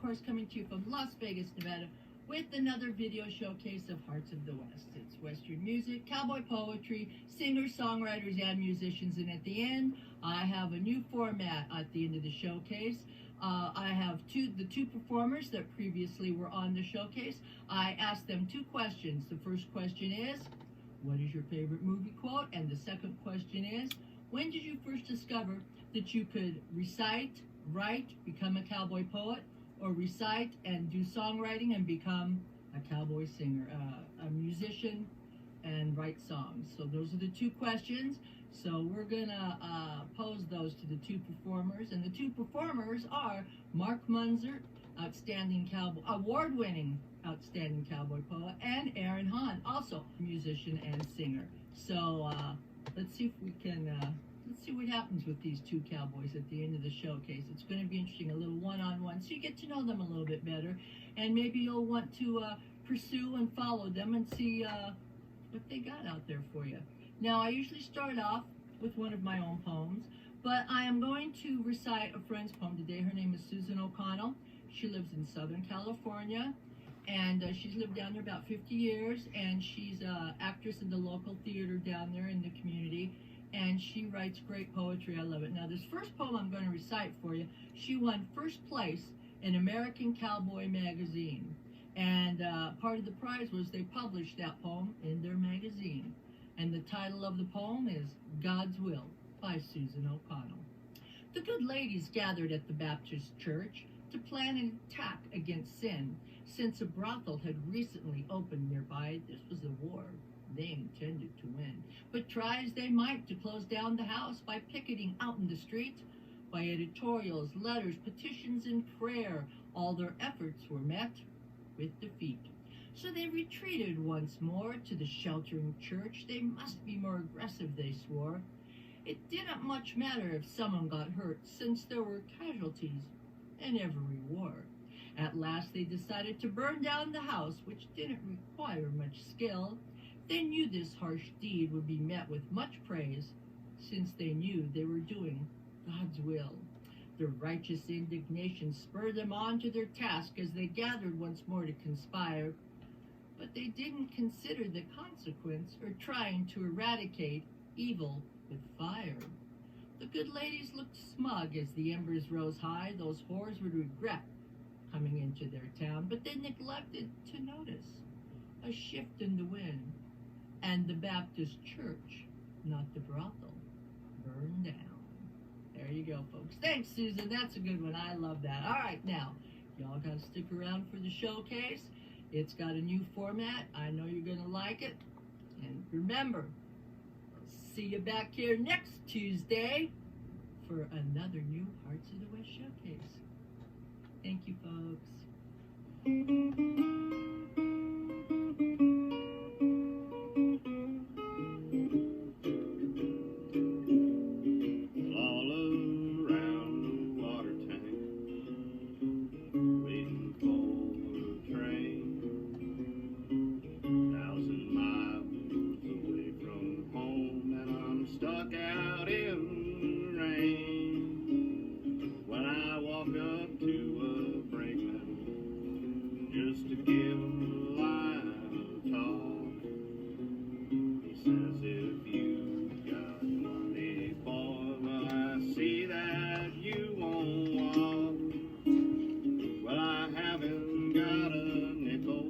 LaCourse, coming to you from Las Vegas, Nevada, with another video showcase of Hearts of the West. It's Western music, cowboy poetry, singers, songwriters, and musicians. And at the end, I have a new format at the end of the showcase. I have the two performers that previously were on the showcase. I asked them two questions. The first question is, what is your favorite movie quote? And the second question is, when did you first discover that you could recite, write, become a cowboy poet, or recite and do songwriting and become a cowboy singer, a musician, and write songs? So those are the two questions. So we're gonna pose those to the two performers, and the two performers are Mark Munzert, outstanding cowboy, award-winning outstanding cowboy poet, and Hahn, also musician and singer. So let's see if we can. Let's see what happens with these two cowboys at the end of the showcase. It's going to be interesting, a little one-on-one, so you get to know them a little bit better, and maybe you'll want to pursue and follow them and see what they got out there for you. Now, I usually start off with one of my own poems, but I am going to recite a friend's poem today. Her name is Susan O'Connell. She lives in Southern California, and she's lived down there about 50 years, and she's an actress in the local theater down there in the community, and she writes great poetry. I love it. Now, this first poem I'm going to recite for you, she won first place in American Cowboy magazine, and part of the prize was they published that poem in their magazine. And the title of the poem is God's Will by Susan O'Connell. The good ladies gathered at the Baptist church to plan an attack against sin, since a brothel had recently opened nearby. This was a war they intended to win. But try as they might to close down the house by picketing out in the street, by editorials, letters, petitions, and prayer, all their efforts were met with defeat. So they retreated once more to the sheltering church. They must be more aggressive, they swore. It didn't much matter if someone got hurt, since there were casualties in every war. At last they decided to burn down the house, which didn't require much skill. They knew this harsh deed would be met with much praise, since they knew they were doing God's will. Their righteous indignation spurred them on to their task as they gathered once more to conspire. But they didn't consider the consequence, or trying to eradicate evil with fire. The good ladies looked smug as the embers rose high. Those whores would regret coming into their town, but they neglected to notice a shift in the wind, and the Baptist church, not the brothel, burned down. There you go, folks. Thanks, Susan. That's a good one. I love that. All right, now, y'all got to stick around for the showcase. It's got a new format. I know you're going to like it. And remember, I'll see you back here next Tuesday for another new Hearts of the West showcase. Thank you, folks. Just to give him a line of talk. He says, if you got money, boy, well, I see that you won't walk. Well, I haven't got a nickel,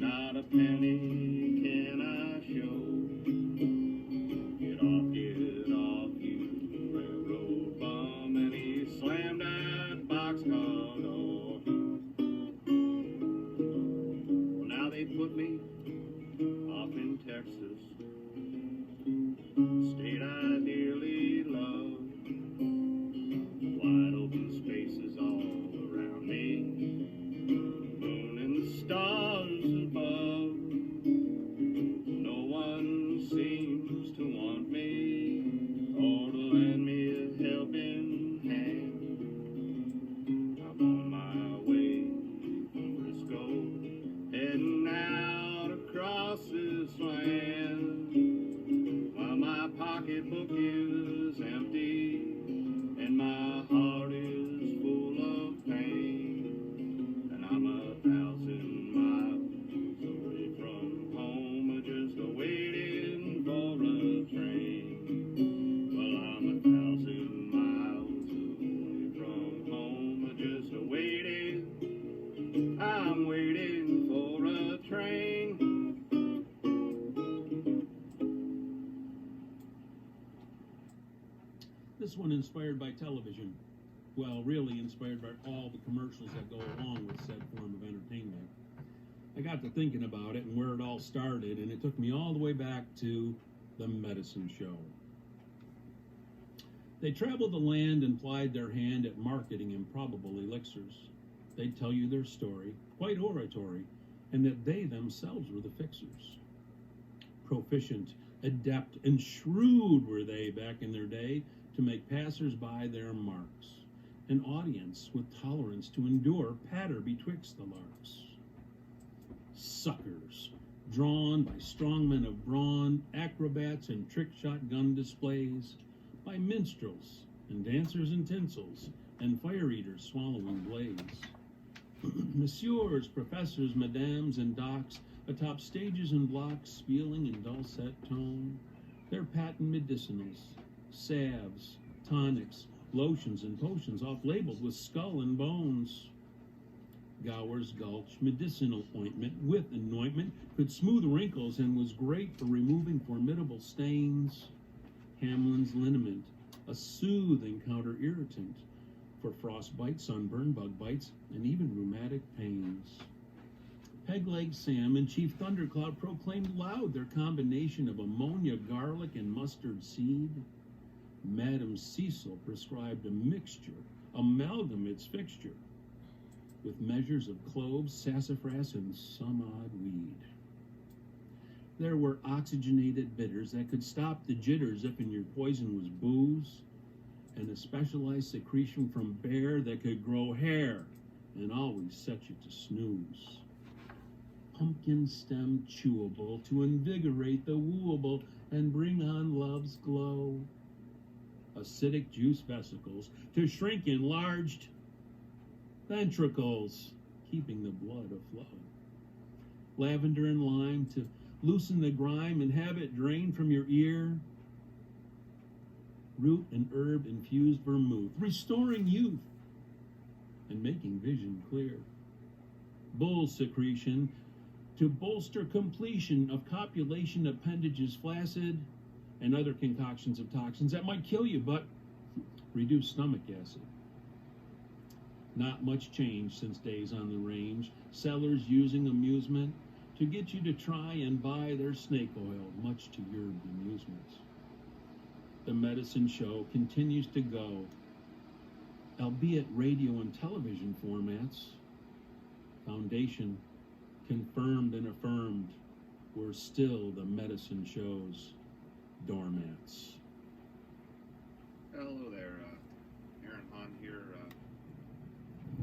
not a penny can I show. Get off, you railroad bum. And he slammed that boxcar door. They put me off in Texas, state I dearly love. Wide open spaces all around me, moon and stars above. No one seems to want me or to lend me a helping hand. I'm on my way from Frisco, heading out across this land. While my pocketbook is empty and my heart is full of pain. This one inspired by television. Well, really inspired by all the commercials that go along with said form of entertainment. I got to thinking about it and where it all started, and it took me all the way back to the medicine show. They traveled the land and plied their hand at marketing improbable elixirs. They'd tell you their story, quite oratory, and that they themselves were the fixers. Proficient, adept, and shrewd were they back in their day to make passers-by their marks, an audience with tolerance to endure patter betwixt the larks. Suckers, drawn by strong men of brawn, acrobats and trick-shot gun displays, by minstrels and dancers in tinsels, and fire-eaters swallowing blades. Messieurs, professors, madames, and docs, atop stages and blocks, spieling in dulcet tone, their patent medicinals, salves, tonics, lotions, and potions off-labeled with skull and bones. Gower's Gulch medicinal ointment with anointment could smooth wrinkles and was great for removing formidable stains. Hamlin's liniment, a soothing counter-irritant for frostbite, sunburn, bug bites, and even rheumatic pains. Peg-Leg Sam and Chief Thundercloud proclaimed loud their combination of ammonia, garlic, and mustard seed. Madam Cecil prescribed a mixture, amalgam its fixture, with measures of cloves, sassafras, and some odd weed. There were oxygenated bitters that could stop the jitters if in your poison was booze, and a specialized secretion from bear that could grow hair and always set you to snooze. Pumpkin stem chewable to invigorate the wooable and bring on love's glow. Acidic juice vesicles to shrink enlarged ventricles, keeping the blood aflow. Lavender and lime to loosen the grime and have it drain from your ear. Root and herb infused vermouth, restoring youth and making vision clear. Bull secretion to bolster completion of copulation appendages flaccid, and other concoctions of toxins that might kill you but reduce stomach acid. Not much change since days on the range, sellers using amusement to get you to try and buy their snake oil, much to your bemusement. The medicine show continues to go, albeit radio and television formats. Foundation, confirmed and affirmed, we're still the medicine show's doormats. Hello there, Aaron Hahn here.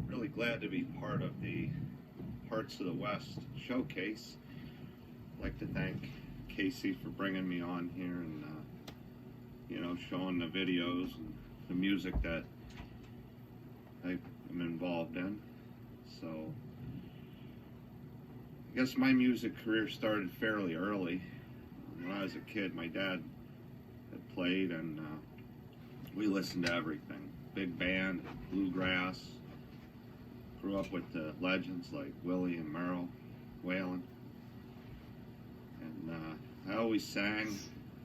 Really glad to be part of the Hearts of the West showcase. I'd like to thank KC for bringing me on here and, showing the videos and the music that I am involved in. So, I guess my music career started fairly early. When I was a kid, my dad had played, and we listened to everything. Big band, bluegrass. Grew up with the legends like Willie and Merle, Waylon. And I always sang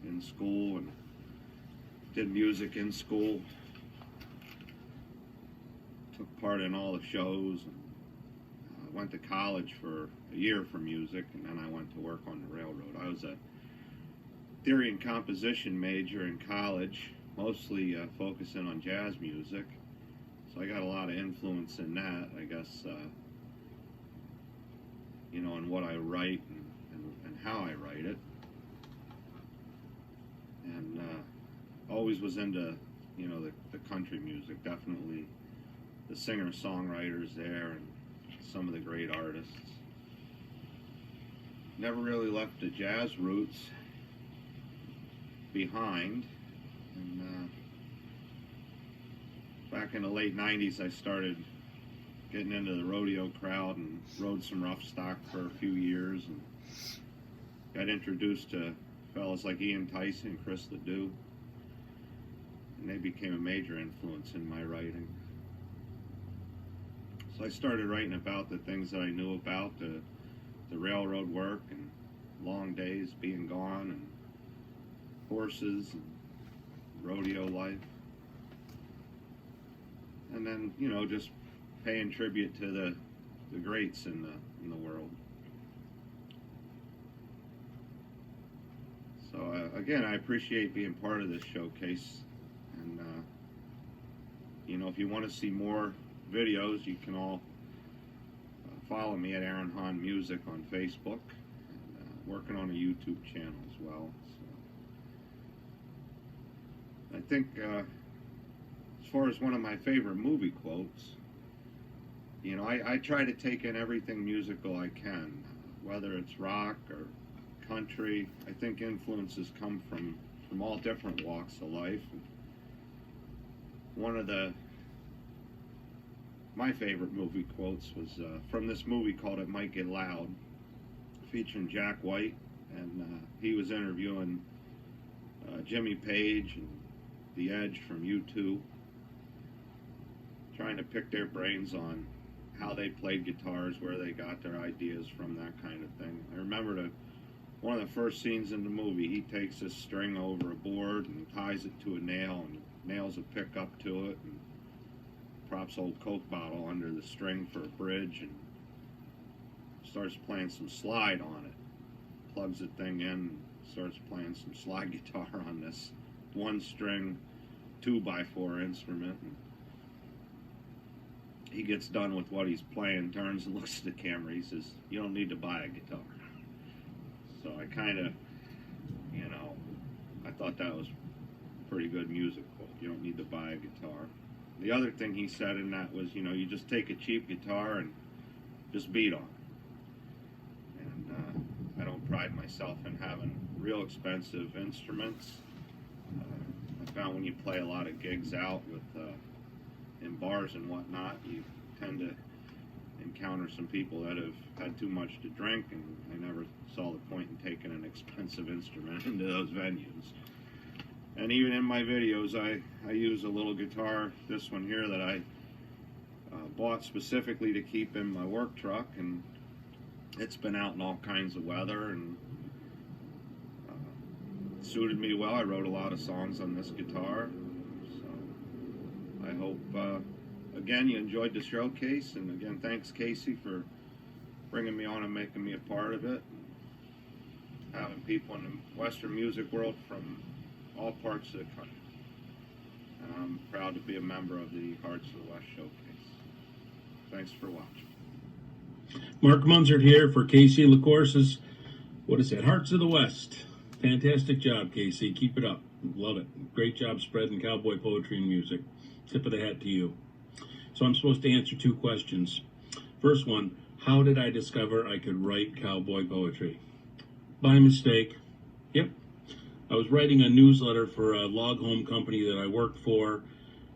in school and did music in school. Took part in all the shows. And went to college for a year for music, and then I went to work on the railroad. I was a theory and composition major in college, mostly focusing on jazz music. So I got a lot of influence in that, I guess, in what I write and how I write it. And always was into, the country music, definitely the singer-songwriters there and some of the great artists. Never really left the jazz roots behind. And back in the late 90s, I started getting into the rodeo crowd and rode some rough stock for a few years, and got introduced to fellas like Ian Tyson and Chris Ledoux, and they became a major influence in my writing. So I started writing about the things that I knew about, the railroad work and long days being gone and horses and rodeo life. and then, you know, just paying tribute to the greats in the world. So again, I appreciate being part of this showcase, and you know, if you want to see more videos, you can all follow me at Aaron Hahn Music on Facebook, and working on a YouTube channel as well. So I think as far as one of my favorite movie quotes, you know, I try to take in everything musical I can, whether it's rock or country. I think influences come from all different walks of life. One of my favorite movie quotes was from this movie called It Might Get Loud, featuring Jack White, and he was interviewing Jimmy Page and The Edge from U2, trying to pick their brains on how they played guitars, where they got their ideas from, that kind of thing. I remember one of the first scenes in the movie, he takes this string over a board and ties it to a nail and nails a pickup to it and props old Coke bottle under the string for a bridge and starts playing some slide on it. Plugs the thing in and starts playing some slide guitar on this one string 2x4 instrument. And he gets done with what he's playing, turns and looks at the camera. He says, "You don't need to buy a guitar." So I kind of, you know, I thought that was pretty good music quote. You don't need to buy a guitar. The other thing he said in that was, you know, you just take a cheap guitar and just beat on it. And I don't pride myself in having real expensive instruments. I found when you play a lot of gigs out with in bars and whatnot, you tend to encounter some people that have had too much to drink, and I never saw the point in taking an expensive instrument into those venues. And even in my videos, I use a little guitar, this one here, that I bought specifically to keep in my work truck, and it's been out in all kinds of weather, and it suited me well. I wrote a lot of songs on this guitar. So I hope, again, you enjoyed the showcase, and again, thanks, Casey, for bringing me on and making me a part of it. Having people in the Western music world from all parts of the country. And I'm proud to be a member of the Hearts of the West showcase. Thanks for watching. Mark Munzert here for KC LaCourse's, what is it, Hearts of the West. Fantastic job, KC. Keep it up. Love it. Great job spreading cowboy poetry and music. Tip of the hat to you. So I'm supposed to answer two questions. First one, how did I discover I could write cowboy poetry? By mistake. Yep. I was writing a newsletter for a log home company that I worked for,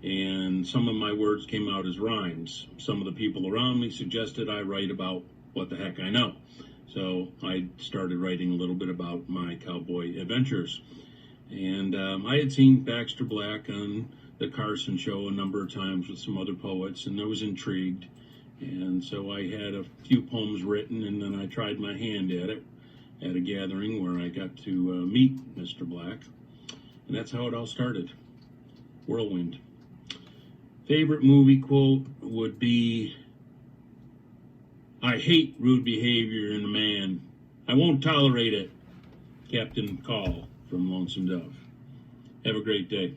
and some of my words came out as rhymes. Some of the people around me suggested I write about what the heck I know. So I started writing a little bit about my cowboy adventures. And I had seen Baxter Black on the Carson show a number of times with some other poets, and I was intrigued. And so I had a few poems written, and then I tried my hand at it at a gathering where I got to meet Mr. Black. And that's how it all started. Whirlwind. Favorite movie quote would be, "I hate rude behavior in a man. I won't tolerate it." Captain Call from Lonesome Dove. Have a great day.